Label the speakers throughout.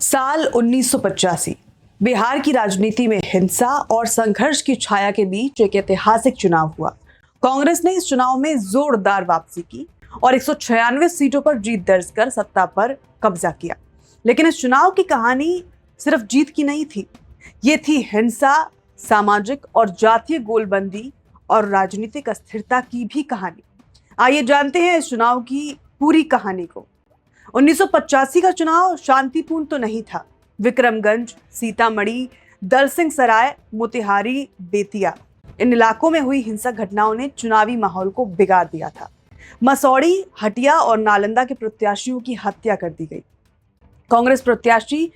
Speaker 1: साल 1985 बिहार की राजनीति में हिंसा और संघर्ष की छाया के बीच एक ऐतिहासिक चुनाव हुआ। कांग्रेस ने इस चुनाव में जोरदार वापसी की और 196 सीटों पर जीत दर्ज कर सत्ता पर कब्जा किया। लेकिन इस चुनाव की कहानी सिर्फ जीत की नहीं थी, ये थी हिंसा, सामाजिक और जातीय गोलबंदी और राजनीतिक अस्थिरता की भी कहानी। आइए जानते हैं इस चुनाव की पूरी कहानी को। 1985 का चुनाव शांतिपूर्ण तो नहीं था। विक्रमगंज, सीतामढ़ी, दलसिंह सराय, मोतिहारी, बेतिया, इन इलाकों में हुई हिंसक घटनाओं ने चुनावी माहौल को बिगाड़ दिया था। मसौड़ी, हटिया और नालंदा के प्रत्याशियों की हत्या कर दी गई। कांग्रेस प्रत्याशी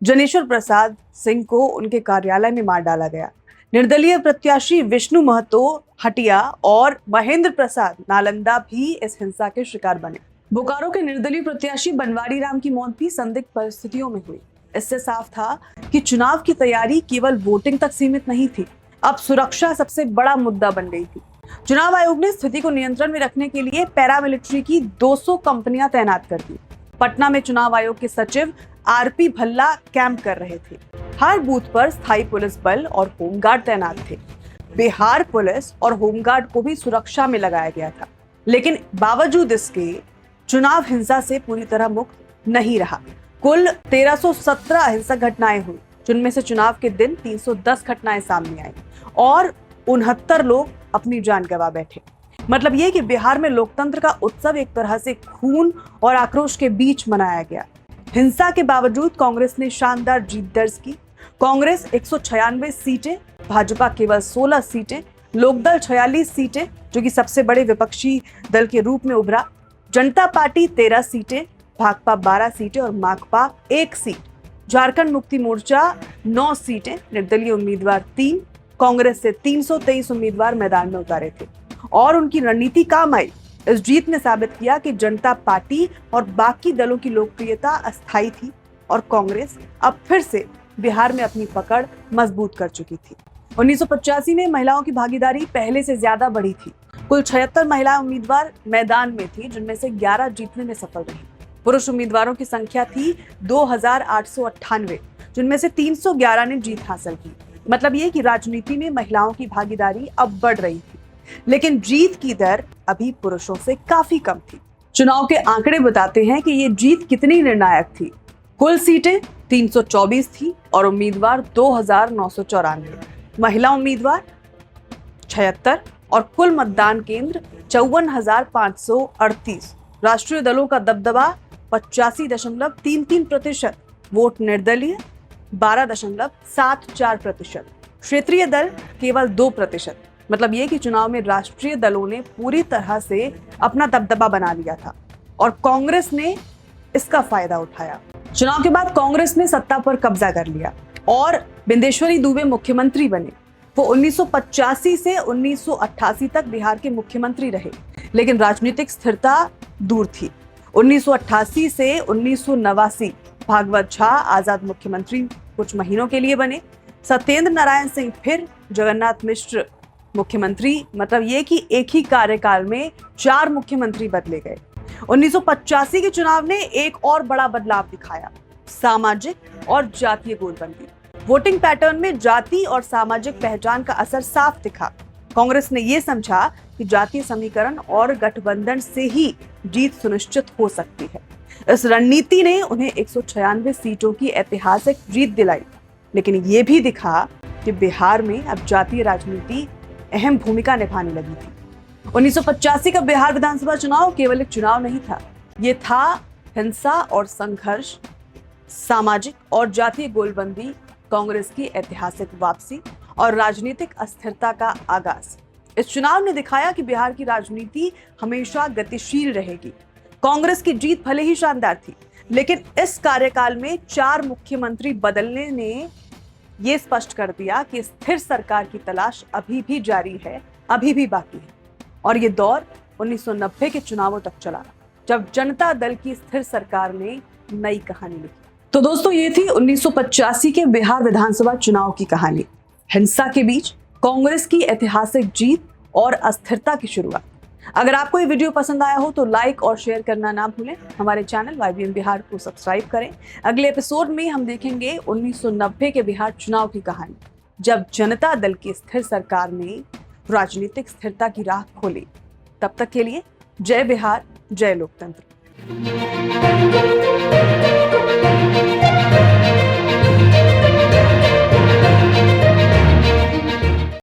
Speaker 1: जनेश्वर प्रसाद सिंह को उनके कार्यालय में मार डाला गया। निर्दलीय प्रत्याशी विष्णु महतो हटिया और महेंद्र प्रसाद नालंदा भी इस हिंसा के शिकार बने। बोकारो के निर्दलीय प्रत्याशी बनवारी राम की मौत भी संदिग्ध परिस्थितियों में हुई। इससे साफ था कि चुनाव की तैयारी केवल वोटिंग तक सीमित नहीं थी, अब सुरक्षा सबसे बड़ा मुद्दा बन गई थी। चुनाव आयोग ने स्थिति को नियंत्रण में रखने के लिए पैरामिलिट्री की 200 कंपनियां तैनात कर दी। पटना में चुनाव आयोग के सचिव आरपी भल्ला कैंप कर रहे थे। हर बूथ पर स्थायी पुलिस बल और होमगार्ड तैनात थे। बिहार पुलिस और होमगार्ड को भी सुरक्षा में लगाया गया था। लेकिन बावजूद इसके चुनाव हिंसा से पूरी तरह मुक्त नहीं रहा। कुल 1317 हिंसक घटनाएं हुई, जिनमें से चुनाव के दिन 310 घटनाएं सामने आई और 69 लोग अपनी जान गंवा बैठे। मतलब ये कि बिहार में लोकतंत्र का उत्सव एक तरह से खून और आक्रोश के बीच मनाया गया। हिंसा के बावजूद कांग्रेस ने शानदार जीत दर्ज की। कांग्रेस 196 सीटें, भाजपा केवल 16 सीटें, लोकदल 46 सीटें जो कि सबसे बड़े विपक्षी दल के रूप में उभरा, जनता पार्टी 13 सीटें, भाकपा 12 सीटें और माकपा 1 सीट, झारखंड मुक्ति मोर्चा 9 सीटें, निर्दलीय उम्मीदवार 3, कांग्रेस से 323 उम्मीदवार मैदान में उतारे थे और उनकी रणनीति काम आई। इस जीत ने साबित किया कि जनता पार्टी और बाकी दलों की लोकप्रियता अस्थायी थी और कांग्रेस अब फिर से बिहार में अपनी पकड़ मजबूत कर चुकी थी। 1985 में महिलाओं की भागीदारी पहले से ज्यादा बढ़ी थी। कुल 76 महिला उम्मीदवार मैदान में थी, जिनमें से 11 जीतने में सफल रही। पुरुष उम्मीदवारों की संख्या थी 2898, जिनमें से 311 ने जीत हासिल की। मतलब ये कि राजनीति में महिलाओं की भागीदारी अब बढ़ रही थी, लेकिन जीत की दर अभी पुरुषों से काफी कम थी। चुनाव के आंकड़े बताते हैं कि ये जीत कितनी निर्णायक थी। कुल सीटें 324 थी और उम्मीदवार 2994, महिला उम्मीदवार 76 और कुल मतदान केंद्र 54,538। राष्ट्रीय दलों का दबदबा 85.33%, वोट निर्दलीय 12.74%, क्षेत्रीय दल केवल 2%। मतलब ये कि चुनाव में राष्ट्रीय दलों ने पूरी तरह से अपना दबदबा बना लिया था और कांग्रेस ने इसका फायदा उठाया। चुनाव के बाद कांग्रेस ने सत्ता पर कब्जा कर लिया और बिंदेश्वरी दुबे मुख्यमंत्री बने। वो 1985 से 1988 तक बिहार के मुख्यमंत्री रहे, लेकिन राजनीतिक स्थिरता दूर थी। 1988 से 1989 भागवत झा आजाद मुख्यमंत्री कुछ महीनों के लिए बने। सत्येंद्र नारायण सिंह फिर, जगन्नाथ मिश्र मुख्यमंत्री। मतलब ये कि एक ही कार्यकाल में 4 मुख्यमंत्री बदले गए। 1985 के चुनाव ने एक और बड़ा बदलाव दिखाया, सामाजिक और जातीय गोलबंदी। वोटिंग पैटर्न में जाति और सामाजिक पहचान का असर साफ दिखा। कांग्रेस ने यह समझा कि जातीय समीकरण और गठबंधन से ही जीत सुनिश्चित हो सकती है। इस रणनीति ने उन्हें 196 सीटों की ऐतिहासिक जीत दिलाई, लेकिन यह भी दिखा कि बिहार में अब जातीय राजनीति अहम भूमिका निभाने लगी थी। 1985 का बिहार विधानसभा चुनाव केवल एक चुनाव नहीं था, ये था हिंसा और संघर्ष, सामाजिक और जातीय गोलबंदी, कांग्रेस की ऐतिहासिक वापसी और राजनीतिक अस्थिरता का आगाज। इस चुनाव ने दिखाया कि बिहार की राजनीति हमेशा गतिशील रहेगी। कांग्रेस की जीत भले ही शानदार थी, लेकिन इस कार्यकाल में 4 मुख्यमंत्री बदलने ने यह स्पष्ट कर दिया कि स्थिर सरकार की तलाश अभी भी जारी है, अभी भी बाकी है। और ये दौर 1990 के चुनावों तक चला, जब जनता दल की स्थिर सरकार ने नई कहानी लिखी। तो दोस्तों, ये थी 1985 के बिहार विधानसभा चुनाव की कहानी। हिंसा के बीच कांग्रेस की ऐतिहासिक जीत और अस्थिरता की शुरुआत। अगर आपको ये वीडियो पसंद आया हो तो लाइक और शेयर करना ना भूलें। हमारे चैनल YBM बिहार को सब्सक्राइब करें। अगले एपिसोड में हम देखेंगे 1990 के बिहार चुनाव की कहानी, जब जनता दल की स्थिर सरकार ने राजनीतिक स्थिरता की राह खोली। तब तक के लिए जय बिहार, जय लोकतंत्र।